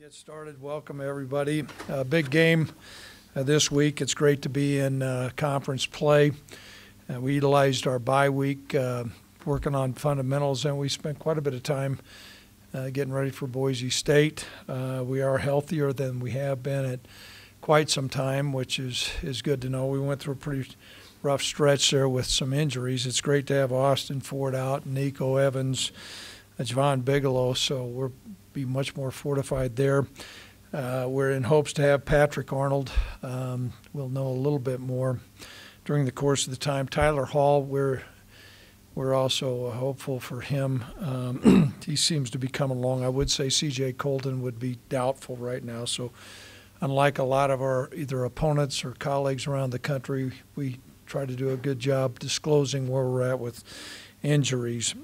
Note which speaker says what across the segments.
Speaker 1: Get started. Welcome everybody. Big game this week. It's great to be in conference play. We utilized our bye week working on fundamentals, and we spent quite a bit of time getting ready for Boise State. We are healthier than we have been at quite some time, which is good to know. We went through a pretty rough stretch there with some injuries. It's great to have Austin Ford out, Nico Evans, Javon Bigelow, so we're be much more fortified there. We're in hopes to have Patrick Arnold. We'll know a little bit more during the course of the time. Tyler Hall, we're also hopeful for him. He seems to be coming along. I would say C.J. Colton would be doubtful right now. So unlike a lot of our either opponents or colleagues around the country, we try to do a good job disclosing where we're at with injuries.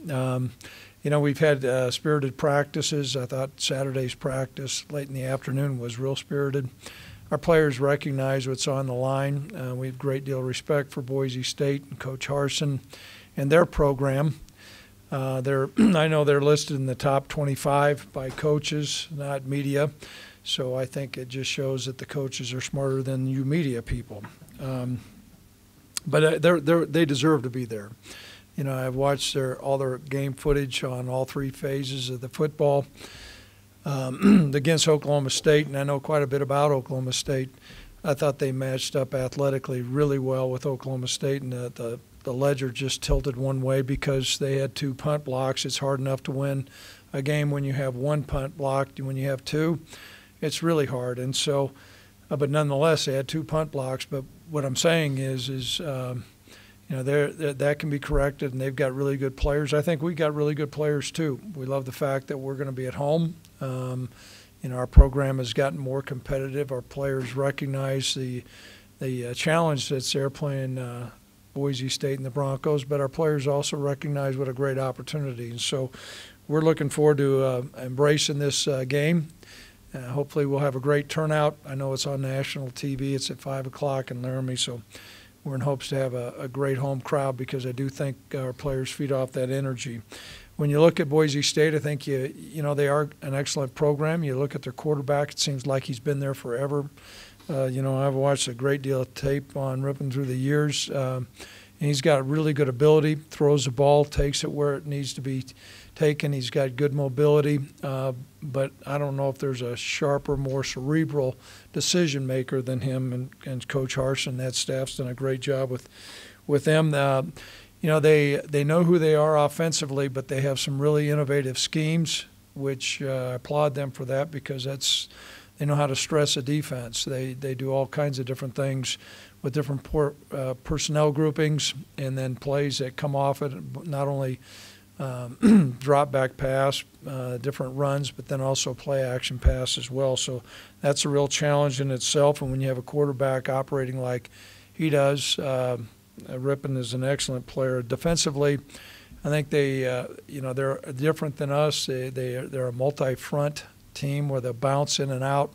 Speaker 1: We've had spirited practices. I thought Saturday's practice late in the afternoon was real spirited. Our players recognize what's on the line. We have a great deal of respect for Boise State and Coach Harsin and their program. I know they're listed in the top 25 by coaches, not media. So I think it just shows that the coaches are smarter than you media people. But they deserve to be there. I've watched all their game footage on all three phases of the football against Oklahoma State, and I know quite a bit about Oklahoma State. I thought they matched up athletically really well with Oklahoma State, and the ledger just tilted one way because they had two punt blocks. It's hard enough to win a game when you have one punt blocked. When you have two, it's really hard. And so, but nonetheless, they had two punt blocks. But what I'm saying is that can be corrected, and they've got really good players. I think we got really good players too. We love the fact that we're going to be at home. Our program has gotten more competitive. Our players recognize the challenge that's there playing Boise State and the Broncos, but our players also recognize what a great opportunity. And so we're looking forward to embracing this game. Hopefully we'll have a great turnout. I know it's on national TV. It's at 5 o'clock in Laramie, so we're in hopes to have a great home crowd because I do think our players feed off that energy. When you look at Boise State, I think they are an excellent program. You look at their quarterback; it seems like he's been there forever. I've watched a great deal of tape on Rippon through the years, and he's got really good ability. Throws the ball, takes it where it needs to be taken. He's got good mobility, but I don't know if there's a sharper, more cerebral decision maker than him. And Coach Harsin, that staff's done a great job with them. They know who they are offensively, but they have some really innovative schemes, which I applaud them for that because they know how to stress a defense. They do all kinds of different things with different personnel groupings and then plays that come off it, not only drop back pass, different runs, but then also play action pass as well. So that's a real challenge in itself. And when you have a quarterback operating like he does, Rippon is an excellent player. Defensively, I think they're different than us. They're a multi-front team where they bounce in and out.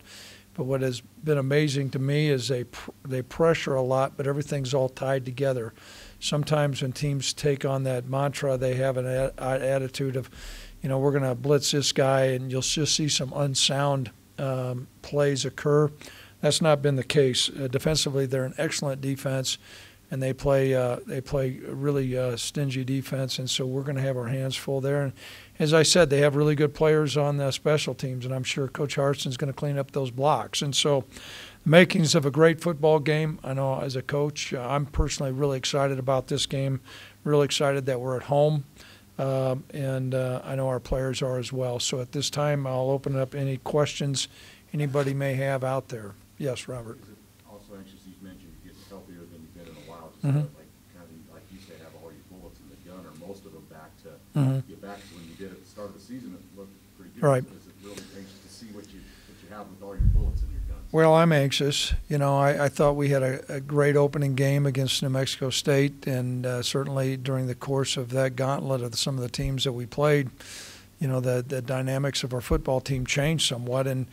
Speaker 1: But what has been amazing to me is they pressure a lot, but everything's all tied together. Sometimes when teams take on that mantra, they have an attitude of, we're going to blitz this guy, and you'll just see some unsound plays occur. That's not been the case. Defensively, they're an excellent defense, and they play really stingy defense, and so we're going to have our hands full there. And as I said, they have really good players on the special teams, and I'm sure Coach Harsin's going to clean up those blocks. And so the makings of a great football game. I know as a coach, I'm personally really excited about this game, really excited that we're at home, and I know our players are as well. So at this time, I'll open up any questions anybody may have out there. Yes, Robert.
Speaker 2: Is it also anxious, you mentioned you're getting healthier than you've been in a while, just like you say, have all your bullets in the gun, or most of them back to get back to when you did at the start of the season. It looked pretty good.
Speaker 1: Right.
Speaker 2: Is it really anxious to see what you have with all your bullets in your guns?
Speaker 1: Well, I'm anxious. I thought we had a great opening game against New Mexico State, and certainly during the course of that gauntlet of some of the teams that we played, the dynamics of our football team changed somewhat. And,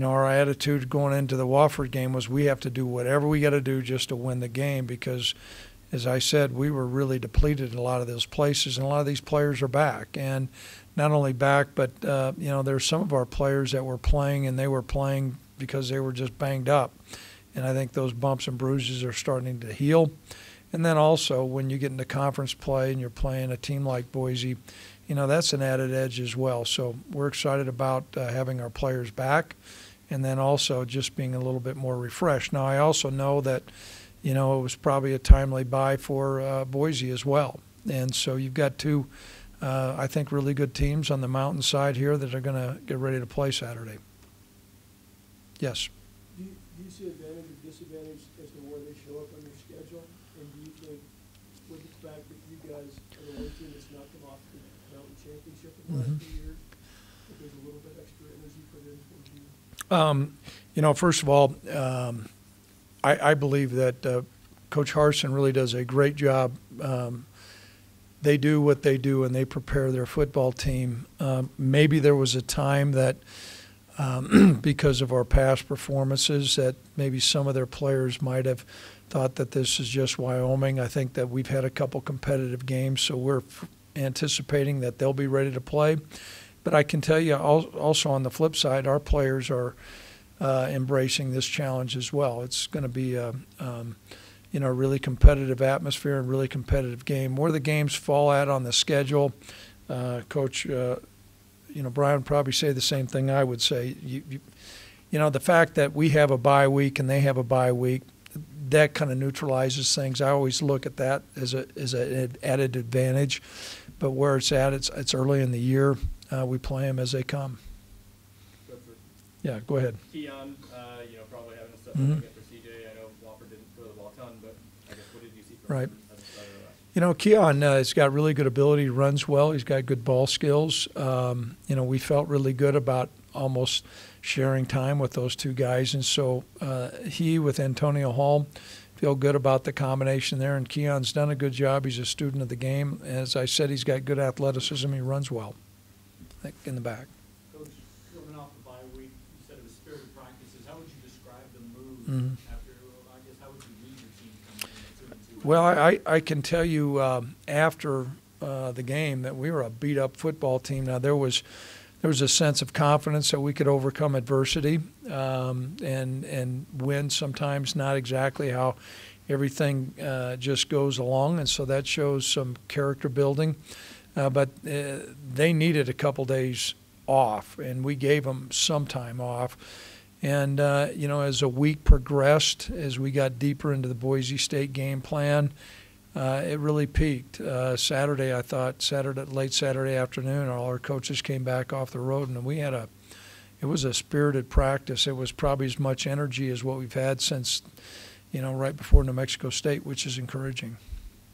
Speaker 1: our attitude going into the Wofford game was we have to do whatever we got to do just to win the game because, as I said, we were really depleted in a lot of those places, and a lot of these players are back. And not only back, but there's some of our players that were playing, and they were playing because they were just banged up. And I think those bumps and bruises are starting to heal. And then also when you get into conference play and you're playing a team like Boise, that's an added edge as well. So we're excited about having our players back, and then also just being a little bit more refreshed. Now, I also know that, it was probably a timely buy for Boise as well. And so you've got two, I think, really good teams on the mountainside here that are going to get ready to play Saturday. Yes.
Speaker 3: Do you see advantage or disadvantage as to where they show up on your schedule? And do you think, with the fact that you guys are the one team that's knocked them off the mountain championship in the last 2 years, that there's a little bit extra energy put in for you?
Speaker 1: First of all, I believe that Coach Harsin really does a great job. They do what they do, and they prepare their football team. Maybe there was a time that because of our past performances that maybe some of their players might have thought that this is just Wyoming. I think that we've had a couple competitive games, so we're anticipating that they'll be ready to play. But I can tell you also on the flip side, our players are embracing this challenge as well. It's going to be a really competitive atmosphere and really competitive game. Where the games fall at on the schedule, Coach Brian would probably say the same thing I would say. The fact that we have a bye week and they have a bye week, that kind of neutralizes things. I always look at that as an added advantage. But where it's at, it's early in the year. We play them as they come. Yeah, go ahead.
Speaker 4: Keon, probably having a step up again for CJ. I know Walker didn't throw the ball a ton, but I guess what did you see from him at the start of the last?
Speaker 1: Keon has got really good ability. He runs well. He's got good ball skills. We felt really good about almost sharing time with those two guys. And so he with Antonio Hall feel good about the combination there. And Keon's done a good job. He's a student of the game. As I said, he's got good athleticism. He runs well in the back.
Speaker 3: Coach, coming off the bye week, you said it was spirited practices. How would you describe the mood after, I guess, how would you lead your team coming in at 2-2?
Speaker 1: Well, I can tell you after the game that we were a beat-up football team. Now, there was a sense of confidence that we could overcome adversity and win sometimes not exactly how everything just goes along, and so that shows some character building. But they needed a couple days off, and we gave them some time off. And, as a week progressed, as we got deeper into the Boise State game plan, it really peaked. Saturday, I thought, late Saturday afternoon, all our coaches came back off the road, and it was a spirited practice. It was probably as much energy as what we've had since, right before New Mexico State, which is encouraging.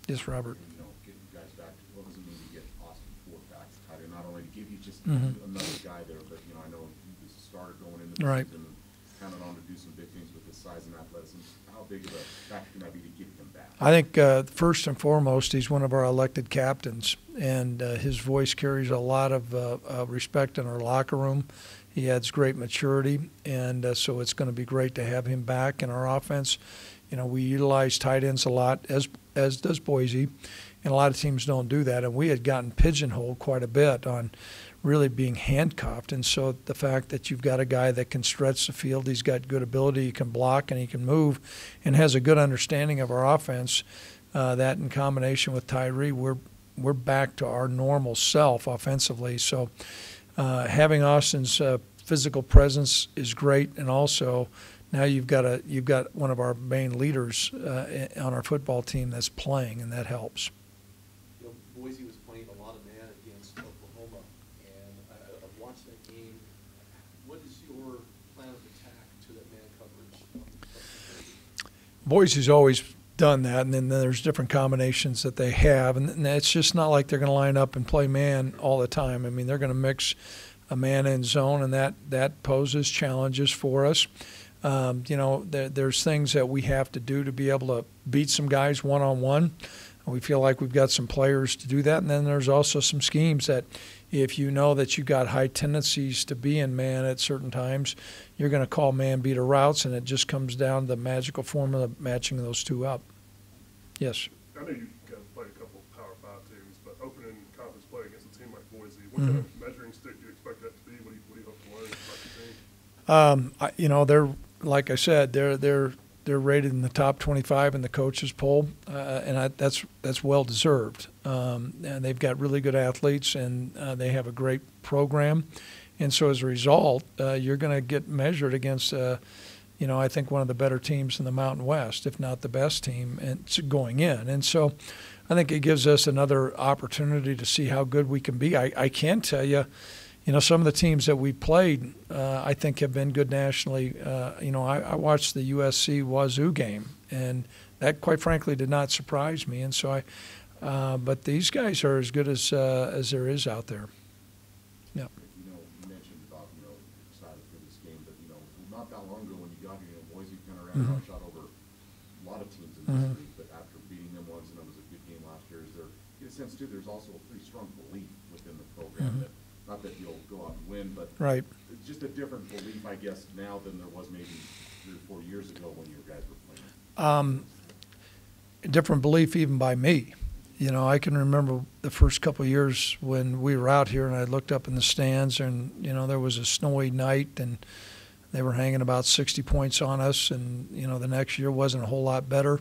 Speaker 1: Yes, Robert.
Speaker 2: Getting you guys back, what does it mean to get Austin Ford back to tight end? Not only to give you just another guy there, but, I know he was a starter going into the season and counted on to do some big things with his size and athleticism. How big of a factor can that be to get him back?
Speaker 1: I think first and foremost, he's one of our elected captains, and his voice carries a lot of respect in our locker room. He adds great maturity, and so it's going to be great to have him back in our offense. We utilize tight ends a lot, as does Boise, and a lot of teams don't do that. And we had gotten pigeonholed quite a bit on really being handcuffed. And so the fact that you've got a guy that can stretch the field, he's got good ability, he can block and he can move, and has a good understanding of our offense, that in combination with Tyree, we're back to our normal self offensively. So having Austin's physical presence is great, and also now you've got one of our main leaders on our football team that's playing, and that helps.
Speaker 5: Boise was playing a lot of man against Oklahoma, and I've watched that game. What is your plan of attack to that man coverage?
Speaker 1: Boise's always done that, and then there's different combinations that they have, and it's just not like they're going to line up and play man all the time. I mean, they're going to mix a man and zone, and that poses challenges for us. There's things that we have to do to be able to beat some guys one-on-one. We feel like we've got some players to do that. And then there's also some schemes that if you know that you've got high tendencies to be in man at certain times, you're going to call man-beater routes, and it just comes down to the magical formula of matching those two up. Yes?
Speaker 6: I know you guys played a couple of Power 5 teams, but opening conference play against a team like Boise, what kind of
Speaker 1: You know, they're, like I said, they're rated in the top 25 in the coaches poll, and that's well deserved. And they've got really good athletes, and they have a great program. And so as a result, you're going to get measured against, you know, I think one of the better teams in the Mountain West, if not the best team, and going in. And so I think it gives us another opportunity to see how good we can be. I can tell you, you know, some of the teams that we played, I think have been good nationally. You know, I watched the USC Wazoo game, and that, quite frankly, did not surprise me. And so but these guys are as good as there is out there. Yeah.
Speaker 2: You know, you mentioned about, you know, excited for this game, but, you know, not that long ago when you got here, you know, Boise kind of ran shot over a lot of teams in this league, but after beating them once, and it was a good game last year, is there, in a sense, too, there's also a pretty strong belief within the program that, not that you'll go out and win, but
Speaker 1: Right.
Speaker 2: it's just a different belief, I guess, now than there was maybe 3 or 4 years ago when you guys were playing.
Speaker 1: A different belief even by me. You know, I can remember the first couple of years when we were out here and I looked up in the stands and, you know, there was a snowy night and they were hanging about 60 points on us, and, you know, the next year wasn't a whole lot better.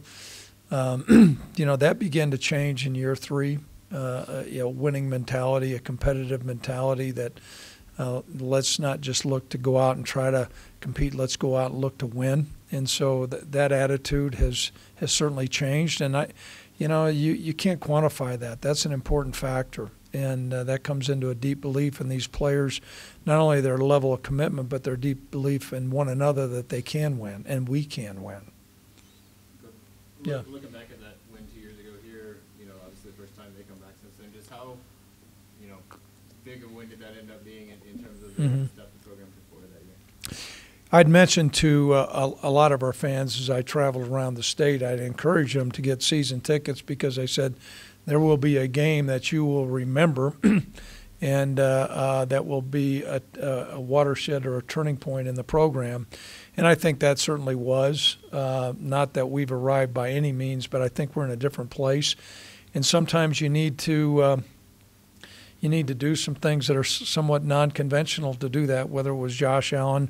Speaker 1: You know, that began to change in year 3. You know, winning mentality, a competitive mentality that let's not just look to go out and try to compete, let's go out and look to win. And so that attitude has certainly changed. And you know, you can't quantify that. That's an important factor. And that comes into a deep belief in these players, not only their level of commitment, but their deep belief in one another that they can win and we can win. Yeah.
Speaker 4: Looking back at that win 2 years ago here, you know, obviously the first time they come back since then, just how, you know, big a win did that end up being in terms of the stuff the program took forward that year?
Speaker 1: I'd mentioned to a lot of our fans as I traveled around the state, I'd encourage them to get season tickets because I said there will be a game that you will remember and that will be a watershed or a turning point in the program. And I think that certainly was. Not that we've arrived by any means, but I think we're in a different place. And sometimes you need to do some things that are somewhat non-conventional to do that, whether it was Josh Allen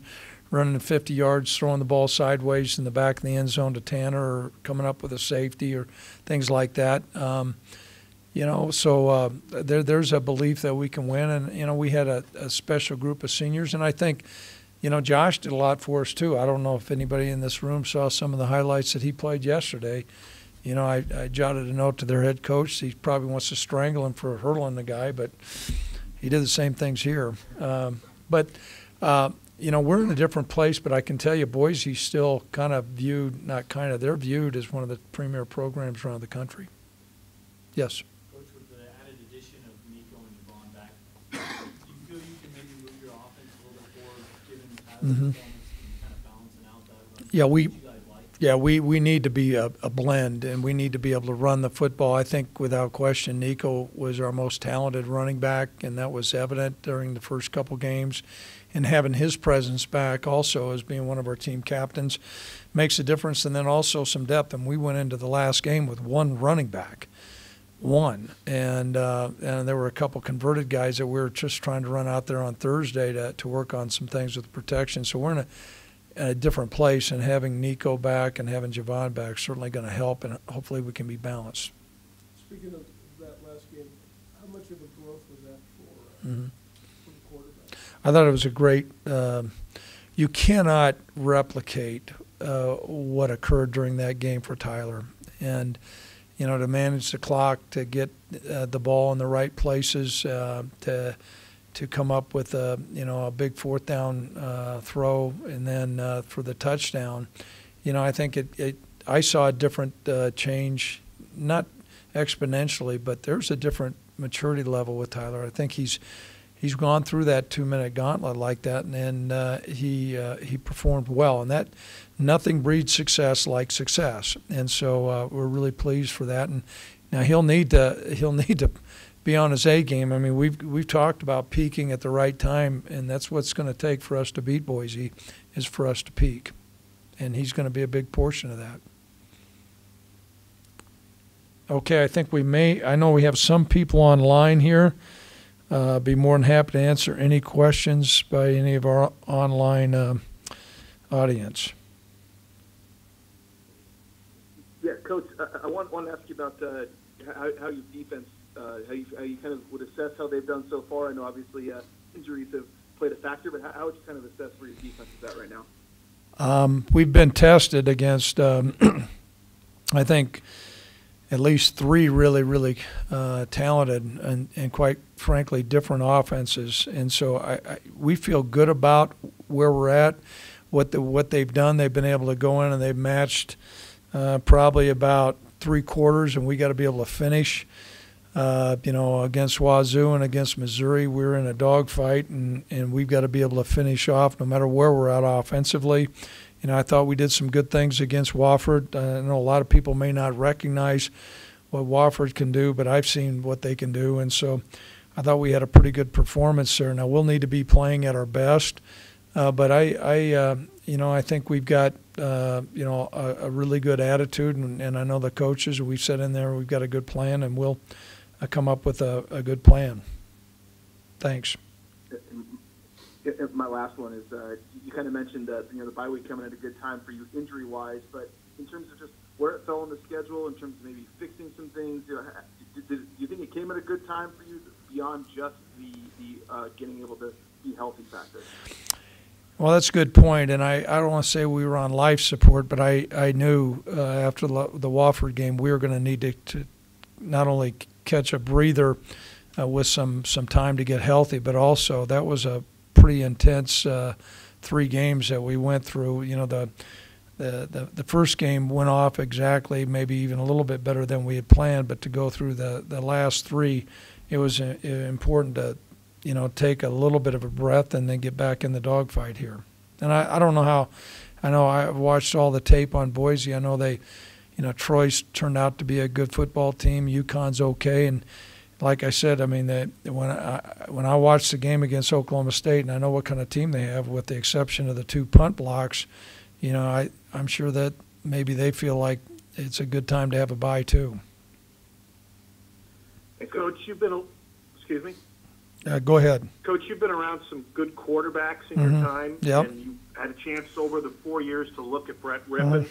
Speaker 1: running 50 yards, throwing the ball sideways in the back of the end zone to Tanner, or coming up with a safety or things like that. You know, so there's a belief that we can win. And, you know, we had a special group of seniors. And I think, you know, Josh did a lot for us, too. I don't know if anybody in this room saw some of the highlights that he played yesterday. You know, I jotted a note to their head coach. He probably wants to strangle him for hurdling the guy, but he did the same things here. You know, we're in a different place, but I can tell you Boise's still kind of viewed, not kind of, they're viewed as one of the premier programs around the country. Yes.
Speaker 6: Coach, with the added addition of Nico and Yvonne back, do you feel you can maybe move your offense a little bit forward, given Tyler's performance and kind of balancing out that run?
Speaker 1: Yeah,
Speaker 6: What you guys like?
Speaker 1: Yeah, we need to be a blend, and we need to be able to run the football. I think without question Nico was our most talented running back, and that was evident during the first couple games. And having his presence back also as being one of our team captains makes a difference, and then also some depth. And we went into the last game with one running back, and there were a couple converted guys that we were just trying to run out there on Thursday to work on some things with protection. So we're in a different place, and having Nico back and having Javon back is certainly going to help, and hopefully we can be balanced.
Speaker 3: Speaking of that last game, how much of a growth was that for the quarterback?
Speaker 1: I thought it was a great you cannot replicate what occurred during that game for Tyler. And, you know, to manage the clock, to get the ball in the right places, to come up with a big fourth down throw, and then for the touchdown, you know, I think I saw a different change, not exponentially, but there's a different maturity level with Tyler. I think he's gone through that 2-minute gauntlet like that, and he performed well. And that nothing breeds success like success, and so we're really pleased for that. And now he'll need to be on his A game. I mean, we've talked about peaking at the right time, and that's what's going to take for us to beat Boise, is for us to peak, and he's going to be a big portion of that. Okay, I think I know we have some people online here. Be more than happy to answer any questions by any of our online audience.
Speaker 7: Yeah, Coach, I want to ask you about how your defense, how you kind of would assess how they've done so far. I know obviously injuries have played a factor, but how would you kind of assess where your defense is at right now?
Speaker 1: We've been tested against, I think, at least three really talented and quite frankly different offenses, and so we feel good about where we're at, what they've done. They've been able to go in and they've matched probably about 3/4, and we got to be able to finish. Against Wazoo and against Missouri, we're in a dogfight, and we've got to be able to finish off no matter where we're at offensively. I thought we did some good things against Wofford. I know a lot of people may not recognize what Wofford can do, but I've seen what they can do, and so I thought we had a pretty good performance there. Now we'll need to be playing at our best, but I think we've got a really good attitude, and I know the coaches. We sit in there, we've got a good plan, and we'll come up with a good plan. Thanks.
Speaker 7: My last one is you kind of mentioned the bye week coming at a good time for you injury-wise, but in terms of just where it fell on the schedule, in terms of maybe fixing some things, do you think it came at a good time for you beyond just the getting able to be healthy factor?
Speaker 1: Well, that's a good point, and I don't want to say we were on life support, but I knew after the Wofford game we were going to need to not only catch a breather with some time to get healthy, but also that was a pretty intense 3 games that we went through. The first game went off exactly, maybe even a little bit better than we had planned, but to go through the last 3, it was important to take a little bit of a breath and then get back in the dogfight here. And I don't know how. I know I've watched all the tape on Boise. I know Troy's turned out to be a good football team. UConn's okay, and like I said, I mean, when I watched the game against Oklahoma State, and I know what kind of team they have, with the exception of the 2 punt blocks, I'm sure that maybe they feel like it's a good time to have a bye too.
Speaker 7: And Coach, excuse me.
Speaker 1: Go ahead.
Speaker 7: Coach, you've been around some good quarterbacks in your time,
Speaker 1: Yep.
Speaker 7: and you had a chance over the 4 years to look at Brett Rippon.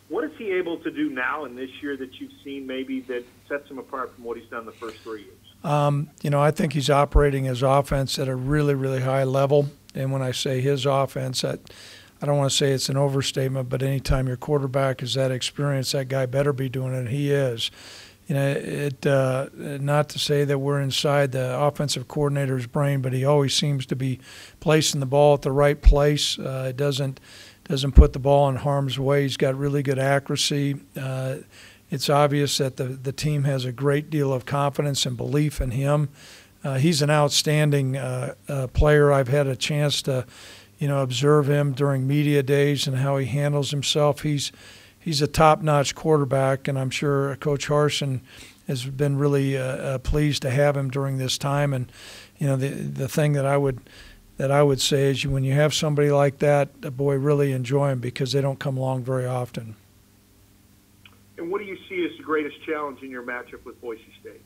Speaker 7: What is he able to do now in this year that you've seen maybe that sets him apart from what he's done the first 3 years?
Speaker 1: I think he's operating his offense at a really high level. And when I say his offense, I don't want to say it's an overstatement, but anytime your quarterback is that experienced, that guy better be doing it, and he is. Not to say that we're inside the offensive coordinator's brain, but he always seems to be placing the ball at the right place. It doesn't put the ball in harm's way. He's got really good accuracy. It's obvious that the team has a great deal of confidence and belief in him. He's an outstanding player. I've had a chance to, observe him during media days and how he handles himself. He's a top-notch quarterback, and I'm sure Coach Harsin has been really pleased to have him during this time. And the thing that I would say is when you have somebody like that, boy, really enjoy him, because they don't come along very often.
Speaker 7: And what do you see as the greatest challenge in your matchup with Boise State?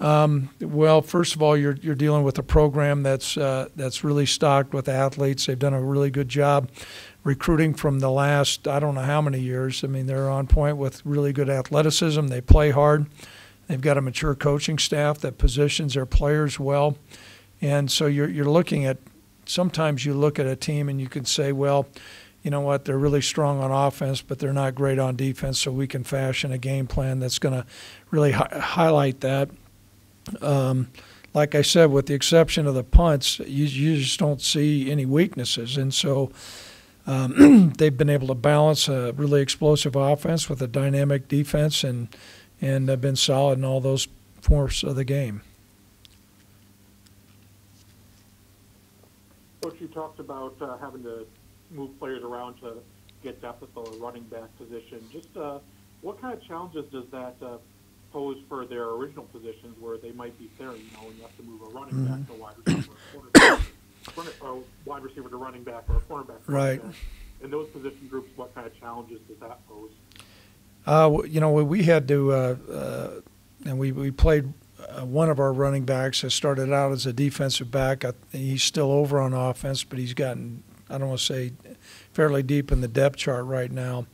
Speaker 1: Well, first of all, you're dealing with a program that's really stocked with athletes. They've done a really good job recruiting from the last, I don't know how many years. I mean, they're on point with really good athleticism. They play hard. They've got a mature coaching staff that positions their players well. And so you're looking at, sometimes you look at a team and you can say, well, you know what, they're really strong on offense, but they're not great on defense, so we can fashion a game plan that's going to really highlight that. Like I said, with the exception of the punts, you just don't see any weaknesses. And so they've been able to balance a really explosive offense with a dynamic defense, and have been solid in all those forms of the game.
Speaker 8: Coach, you talked about having to move players around to get depth at the running back position. Just what kind of challenges does that pose for their original positions where they might be there, when you have to move a running back to a wide receiver, or a wide receiver to running back, or a cornerback?
Speaker 1: Right.
Speaker 8: In those position groups, what kind of challenges does that pose?
Speaker 1: We had to, and we played one of our running backs has started out as a defensive back. He's still over on offense, but he's gotten, I don't want to say, fairly deep in the depth chart right now.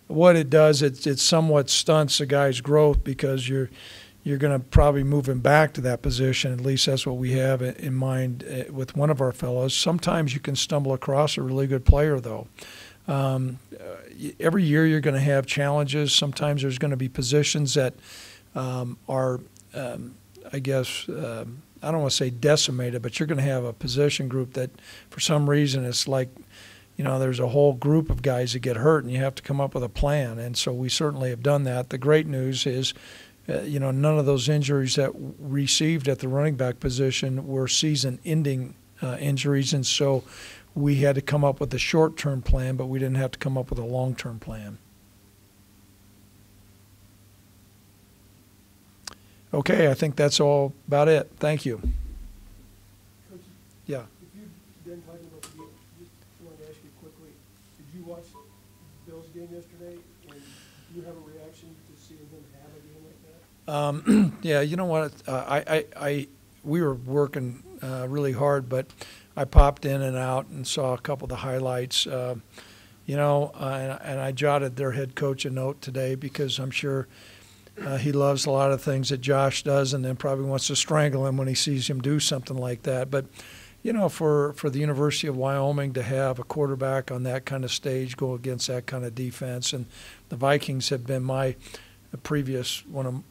Speaker 1: What it does, it somewhat stunts a guy's growth because you're going to probably move him back to that position. At least that's what we have in mind with one of our fellows. Sometimes you can stumble across a really good player, though. Every year you're going to have challenges. Sometimes there's going to be positions that are, I guess, I don't want to say decimated, but you're going to have a position group that for some reason it's like, there's a whole group of guys that get hurt and you have to come up with a plan. And so we certainly have done that. The great news is, none of those injuries that received at the running back position were season-ending injuries. And so we had to come up with a short-term plan, but we didn't have to come up with a long-term plan. Okay, I think that's all about it. Thank you.
Speaker 3: Coach,
Speaker 1: Yeah.
Speaker 3: if you've been talking about the game, just wanted to ask you quickly, did you watch the Bills game yesterday, and do you have a reaction to seeing him have a game like that?
Speaker 1: Yeah, you know what? We were working really hard, but I popped in and out and saw a couple of the highlights. And I jotted their head coach a note today because I'm sure he loves a lot of things that Josh does, and then probably wants to strangle him when he sees him do something like that. But for the University of Wyoming to have a quarterback on that kind of stage go against that kind of defense, and the Vikings have been my previous one of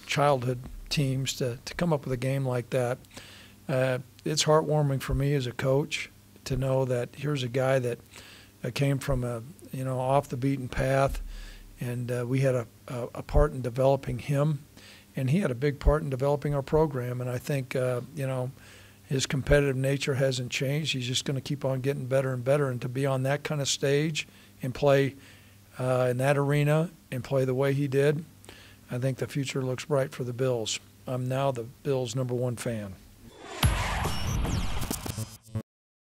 Speaker 1: childhood teams to come up with a game like that. It's heartwarming for me as a coach to know that here's a guy that came from off the beaten path, and we had a part in developing him, and he had a big part in developing our program. And I think his competitive nature hasn't changed. He's just going to keep on getting better and better. And to be on that kind of stage and play in that arena and play the way he did, I think the future looks bright for the Bills. I'm now the Bills' #1 fan.